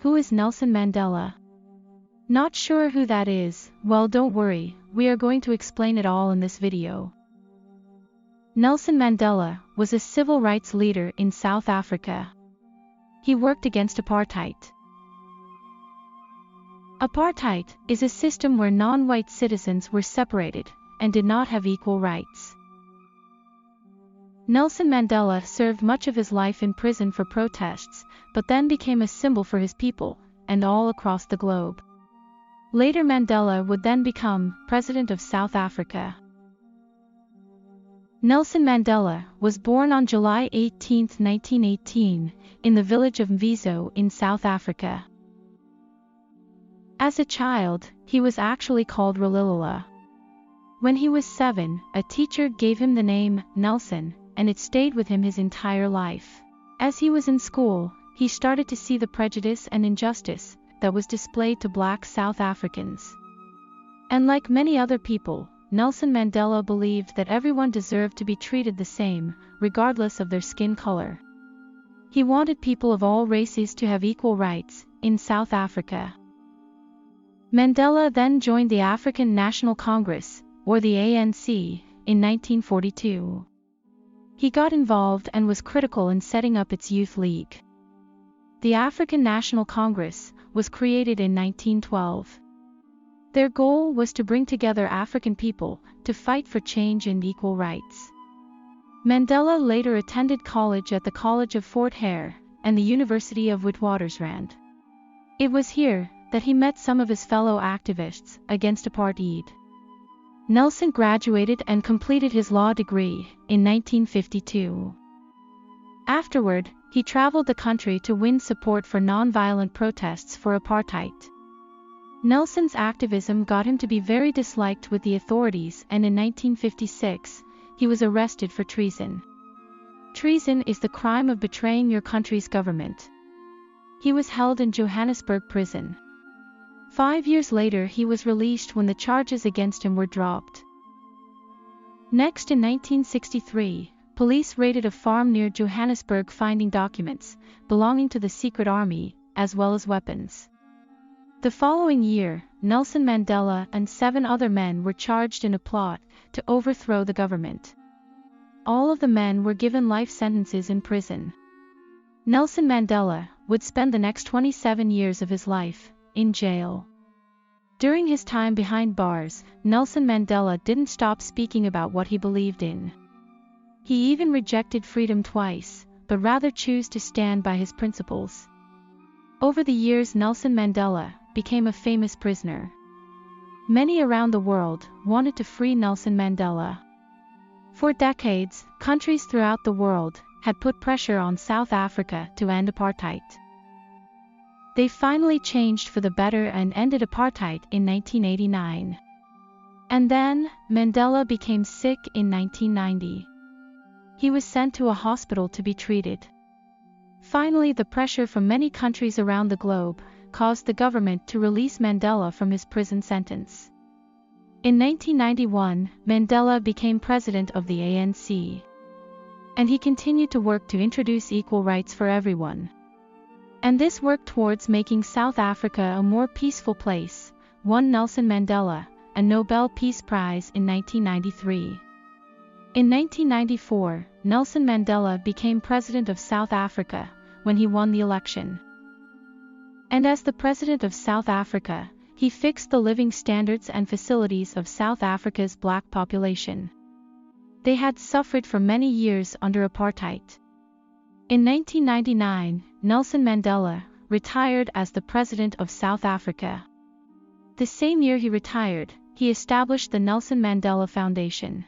Who is Nelson Mandela? Not sure who that is? Well, don't worry, we are going to explain it all in this video. Nelson Mandela was a civil rights leader in South Africa. He worked against apartheid. Apartheid is a system where non-white citizens were separated and did not have equal rights. Nelson Mandela served much of his life in prison for protests, but then became a symbol for his people, and all across the globe. Later Mandela would then become President of South Africa. Nelson Mandela was born on July 18, 1918, in the village of Mvezo in South Africa. As a child, he was actually called Rolihlahla. When he was 7, a teacher gave him the name Nelson, and it stayed with him his entire life. As he was in school, he started to see the prejudice and injustice that was displayed to black South Africans. And like many other people, Nelson Mandela believed that everyone deserved to be treated the same, regardless of their skin color. He wanted people of all races to have equal rights in South Africa. Mandela then joined the African National Congress, or the ANC, in 1942. He got involved and was critical in setting up its youth league. The African National Congress was created in 1912. Their goal was to bring together African people to fight for change and equal rights. Mandela later attended college at the College of Fort Hare and the University of Witwatersrand. It was here that he met some of his fellow activists against apartheid. Nelson graduated and completed his law degree in 1952. Afterward, he traveled the country to win support for non-violent protests for apartheid. Nelson's activism got him to be very disliked with the authorities, and in 1956, he was arrested for treason. Treason is the crime of betraying your country's government. He was held in Johannesburg prison. 5 years later he was released when the charges against him were dropped. Next, in 1963, police raided a farm near Johannesburg, finding documents belonging to the secret army, as well as weapons. The following year, Nelson Mandela and 7 other men were charged in a plot to overthrow the government. All of the men were given life sentences in prison. Nelson Mandela would spend the next 27 years of his life in jail. During his time behind bars, Nelson Mandela didn't stop speaking about what he believed in. He even rejected freedom twice, but rather chose to stand by his principles. Over the years, Nelson Mandela became a famous prisoner. Many around the world wanted to free Nelson Mandela. For decades, countries throughout the world had put pressure on South Africa to end apartheid. They finally changed for the better and ended apartheid in 1989. And then, Mandela became sick in 1990. He was sent to a hospital to be treated. Finally, the pressure from many countries around the globe caused the government to release Mandela from his prison sentence. In 1991, Mandela became president of the ANC. And he continued to work to introduce equal rights for everyone. And this work towards making South Africa a more peaceful place won Nelson Mandela a Nobel Peace Prize in 1993. In 1994, Nelson Mandela became president of South Africa when he won the election. And as the president of South Africa, he fixed the living standards and facilities of South Africa's black population. They had suffered for many years under apartheid. In 1999, Nelson Mandela retired as the President of South Africa. The same year he retired, he established the Nelson Mandela Foundation.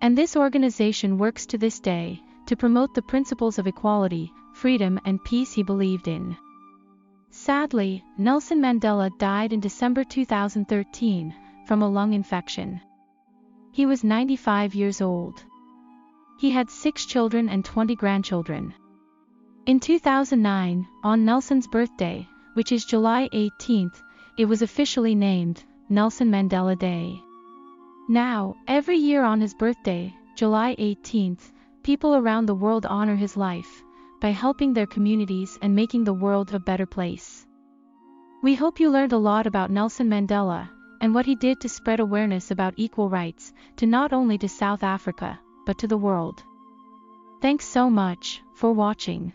And this organization works to this day to promote the principles of equality, freedom, and peace he believed in. Sadly, Nelson Mandela died in December 2013 from a lung infection. He was 95 years old. He had 6 children and 20 grandchildren. In 2009, on Nelson's birthday, which is July 18th, it was officially named Nelson Mandela Day. Now, every year on his birthday, July 18th, people around the world honor his life by helping their communities and making the world a better place. We hope you learned a lot about Nelson Mandela and what he did to spread awareness about equal rights to not only to South Africa, but to the world. Thanks so much for watching.